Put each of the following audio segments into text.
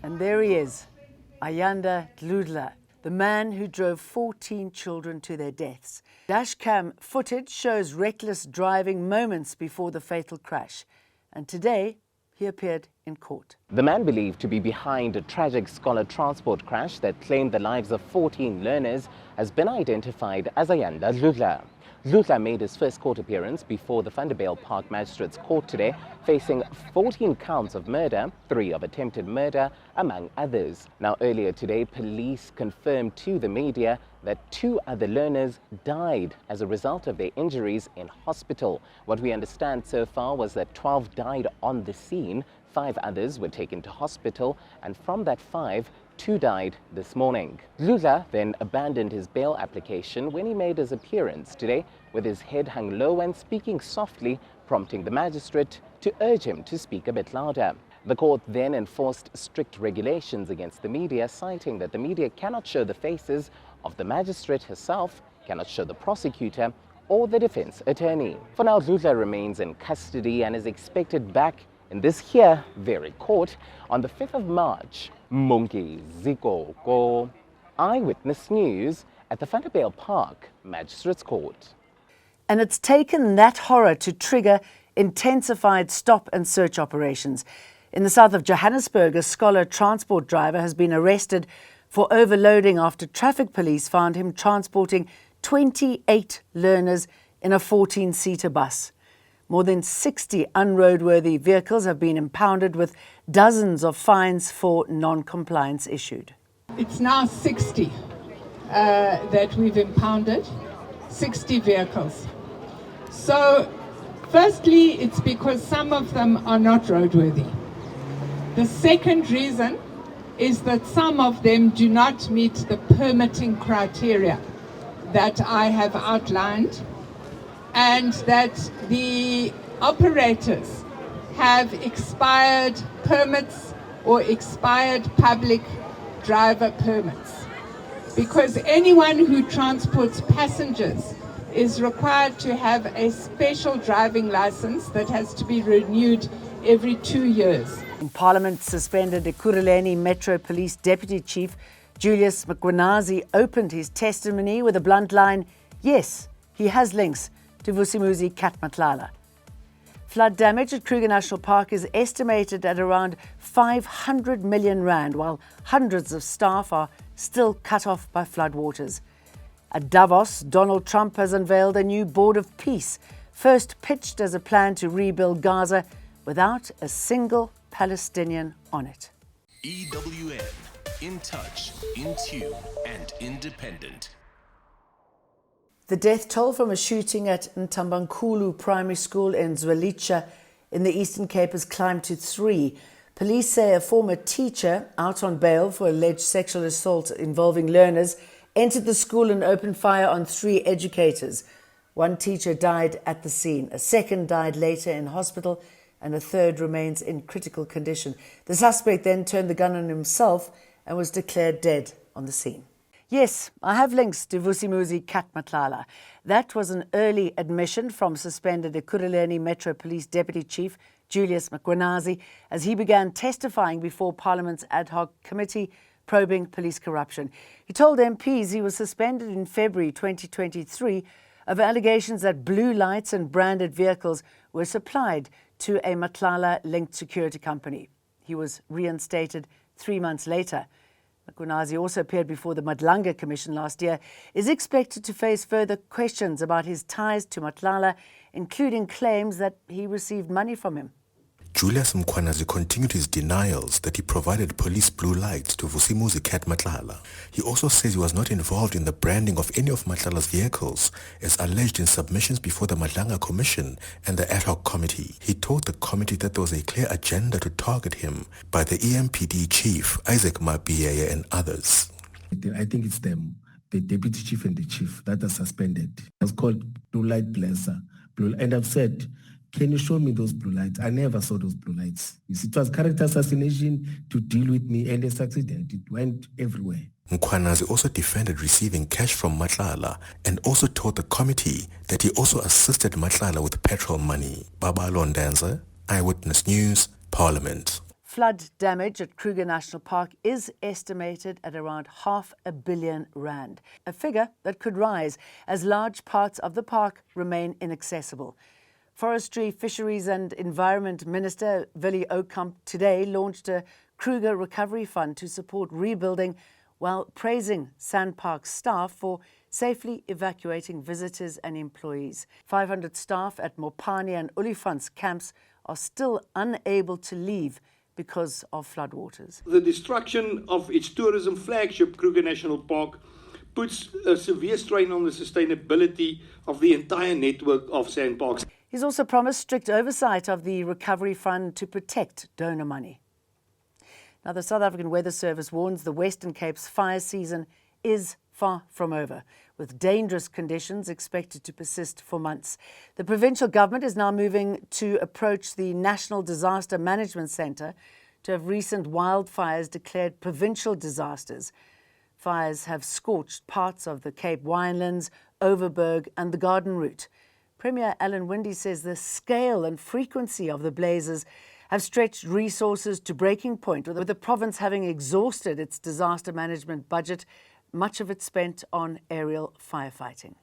And there he is, Ayanda Dludla, the man who drove 14 children to their deaths. Dashcam footage shows reckless driving moments before the fatal crash. And today, he appeared in court. The man believed to be behind a tragic scholar transport crash that claimed the lives of 14 learners has been identified as Ayanda Dludla. Dludla made his first court appearance before the Kruger Park Magistrates Court today, facing 14 counts of murder, 3 of attempted murder, among others. Now, earlier today, police confirmed to the media that 2 other learners died as a result of their injuries in hospital. What we understand so far was that 12 died on the scene, 5 others were taken to hospital, and from that 5, 2 died this morning. Dludla then abandoned his bail application when he made his appearance today with his head hung low and speaking softly, prompting the magistrate to urge him to speak a bit louder. The court then enforced strict regulations against the media, citing that the media cannot show the faces of the magistrate herself, cannot show the prosecutor or the defense attorney. For now, Dludla remains in custody and is expected back in this here very court on the 5th of March. Mungi Ziko, Eyewitness News at the Kruger Park Magistrates Court. And it's taken that horror to trigger intensified stop and search operations. In the south of Johannesburg, a scholar transport driver has been arrested for overloading after traffic police found him transporting 28 learners in a 14-seater bus. More than 60 unroadworthy vehicles have been impounded with dozens of fines for non-compliance issued. It's now 60 that we've impounded, 60 vehicles. So, firstly, it's because some of them are not roadworthy. The second reason is that some of them do not meet the permitting criteria that I have outlined, and that the operators have expired permits or expired public driver permits. Because anyone who transports passengers is required to have a special driving license that has to be renewed every 2 years. Parliament suspended Ekurhuleni Metro Police Deputy Chief Julius Mkhwanazi opened his testimony with a blunt line, yes, he has links to Vusimuzi Cat Matlala. Flood damage at Kruger National Park is estimated at around 500 million rand, while hundreds of staff are still cut off by floodwaters. At Davos, Donald Trump has unveiled a new board of peace, first pitched as a plan to rebuild Gaza without a single Palestinian on it. EWN, in touch, in tune, and independent. The death toll from a shooting at Ntambankulu Primary School in Zwelitsha in the Eastern Cape has climbed to 3. Police say a former teacher, out on bail for alleged sexual assault involving learners, entered the school and opened fire on 3 educators. 1 teacher died at the scene, a second died later in hospital, and a third remains in critical condition. The suspect then turned the gun on himself and was declared dead on the scene. Yes, I have links to Vusimuzi Cat Matlala. That was an early admission from suspended Ekurhuleni Metro Police Deputy Chief Julius Mkhwanazi as he began testifying before Parliament's ad hoc committee probing police corruption. He told MPs he was suspended in February 2023 of allegations that blue lights and branded vehicles were supplied to a Matlala-linked security company. He was reinstated 3 months later. Mkhwanazi also appeared before the Madlanga Commission last year, is expected to face further questions about his ties to Matlala, including claims that he received money from him. Julius Mkhwanazi continued his denials that he provided police blue lights to Vusimuzi Cat Matlala. He also says he was not involved in the branding of any of Matlala's vehicles, as alleged in submissions before the Madlanga Commission and the ad hoc committee. He told the committee that there was a clear agenda to target him by the EMPD chief, Isaac Mabiyeye, and others. I think it's them, the deputy chief and the chief, that are suspended. It's called blue light blazer. And I've said, can you show me those blue lights? I never saw those blue lights. You see, it was character assassination to deal with me, and they succeeded. It went everywhere. Mkhwanazi also defended receiving cash from Matlala and also told the committee that he also assisted Matlala with petrol money. Baba Londanza, Eyewitness News, Parliament. Flood damage at Kruger National Park is estimated at around R500 million, a figure that could rise as large parts of the park remain inaccessible. Forestry, Fisheries and Environment Minister Willie Oukamp today launched a Kruger Recovery Fund to support rebuilding, while praising Sandpark staff for safely evacuating visitors and employees. 500 staff at Mopani and Olifants camps are still unable to leave because of floodwaters. The destruction of its tourism flagship, Kruger National Park, puts a severe strain on the sustainability of the entire network of sandparks. He's also promised strict oversight of the Recovery Fund to protect donor money. Now, the South African Weather Service warns the Western Cape's fire season is far from over, with dangerous conditions expected to persist for months. The provincial government is now moving to approach the National Disaster Management Centre to have recent wildfires declared provincial disasters. Fires have scorched parts of the Cape Winelands, Overberg and the Garden Route. Premier Alan Windey says the scale and frequency of the blazes have stretched resources to breaking point, with the province having exhausted its disaster management budget, much of it spent on aerial firefighting.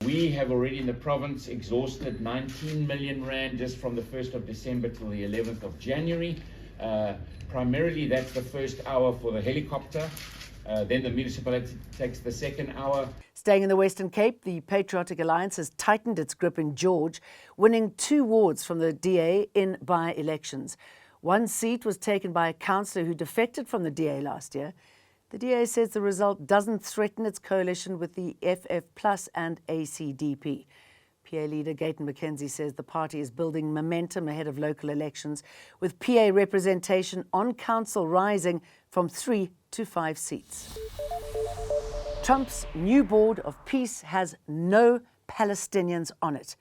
We have already in the province exhausted 19 million rand just from the 1st of December till the 11th of January. Primarily that's the first hour for the helicopter, then the municipality takes the second hour. Staying in the Western Cape, the Patriotic Alliance has tightened its grip in George, winning 2 wards from the DA in by-elections. 1 seat was taken by a councillor who defected from the DA last year. The DA says the result doesn't threaten its coalition with the FF Plus and ACDP. PA leader Gayton McKenzie says the party is building momentum ahead of local elections, with PA representation on council rising from 3 to 5 seats. Trump's new board of peace has no Palestinians on it.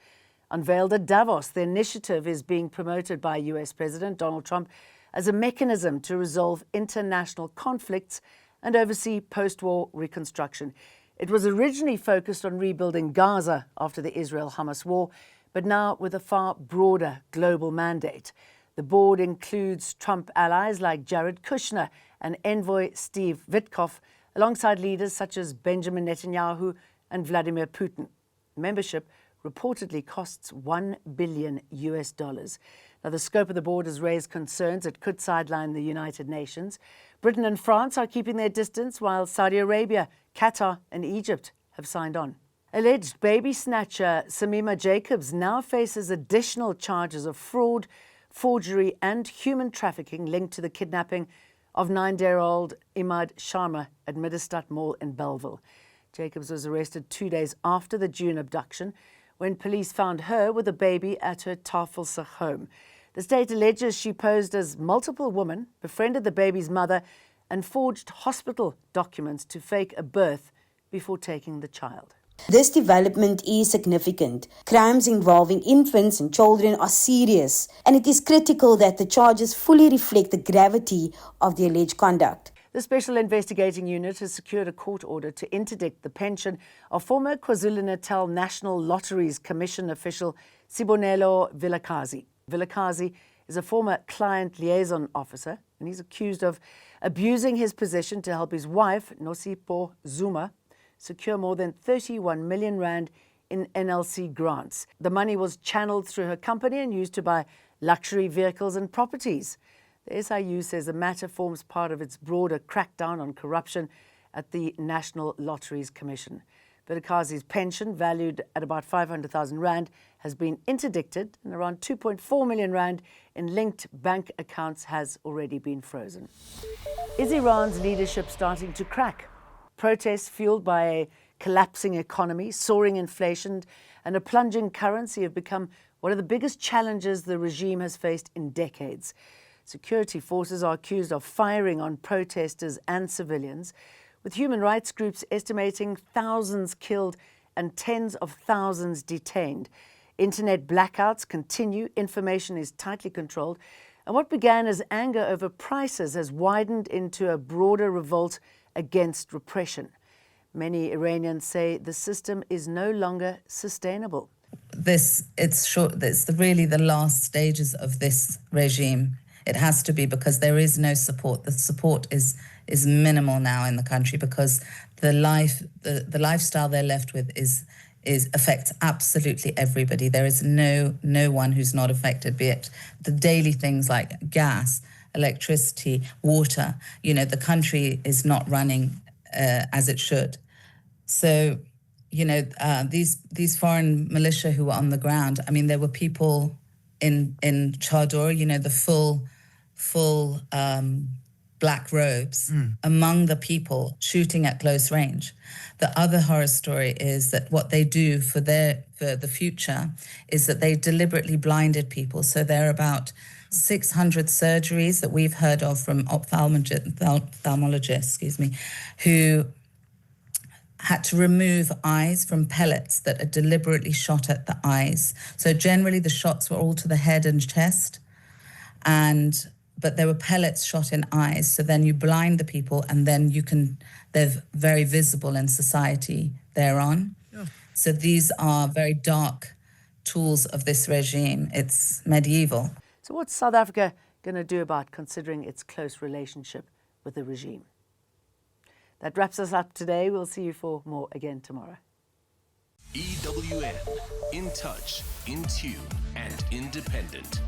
Unveiled at Davos, the initiative is being promoted by US President Donald Trump as a mechanism to resolve international conflicts and oversee post-war reconstruction. It was originally focused on rebuilding Gaza after the Israel-Hamas war, but now with a far broader global mandate. The board includes Trump allies like Jared Kushner and envoy Steve Witkoff, alongside leaders such as Benjamin Netanyahu and Vladimir Putin. Membership reportedly costs $1 billion. Now, the scope of the board has raised concerns it could sideline the United Nations. Britain and France are keeping their distance, while Saudi Arabia, Qatar and Egypt have signed on. Alleged baby snatcher Samima Jacobs now faces additional charges of fraud, forgery and human trafficking linked to the kidnapping of 9-year-old Imad Sharma at Middlestad Mall in Belleville. Jacobs was arrested 2 days after the June abduction, when police found her with a baby at her Tafelsig home. The state alleges she posed as multiple women, befriended the baby's mother, and forged hospital documents to fake a birth before taking the child. This development is significant. Crimes involving infants and children are serious, and it is critical that the charges fully reflect the gravity of the alleged conduct. The Special Investigating Unit has secured a court order to interdict the pension of former KwaZulu-Natal National Lotteries Commission official Sibonelo Vilakazi. Vilakazi is a former client liaison officer, and he's accused of abusing his position to help his wife, Nosipho Zuma, secure more than 31 million rand in NLC grants. The money was channeled through her company and used to buy luxury vehicles and properties. The SIU says the matter forms part of its broader crackdown on corruption at the National Lotteries Commission. Vilakazi's pension, valued at about 500,000 rand, has been interdicted, and around 2.4 million rand in linked bank accounts has already been frozen. Is Iran's leadership starting to crack? Protests fueled by a collapsing economy, soaring inflation, and a plunging currency have become one of the biggest challenges the regime has faced in decades. Security forces are accused of firing on protesters and civilians, with human rights groups estimating thousands killed and tens of thousands detained. Internet blackouts continue, information is tightly controlled, and what began as anger over prices has widened into a broader revolt against repression. Many Iranians say the system is no longer sustainable. It's really the last stages of this regime. It has to be, because there is no support. The support is minimal now in the country, because the lifestyle they're left with affects absolutely everybody. There is no one who's not affected, be it the daily things like gas, electricity, water. You know, the country is not running as it should. So, you know, these foreign militia who were on the ground, I mean, there were people in chador, you know, the full black robes, among the people shooting at close range. The other horror story is that what they do for the future is that they deliberately blinded people. So there are about 600 surgeries that we've heard of from ophthalmologists, who had to remove eyes from pellets that are deliberately shot at the eyes. So generally the shots were all to the head and chest, but there were pellets shot in eyes. So then you blind the people, and then they're very visible in society thereon. Yeah. So these are very dark tools of this regime. It's medieval. So what's South Africa going to do about considering its close relationship with the regime? That wraps us up today. We'll see you for more again tomorrow. EWN, in touch, in tune, and independent.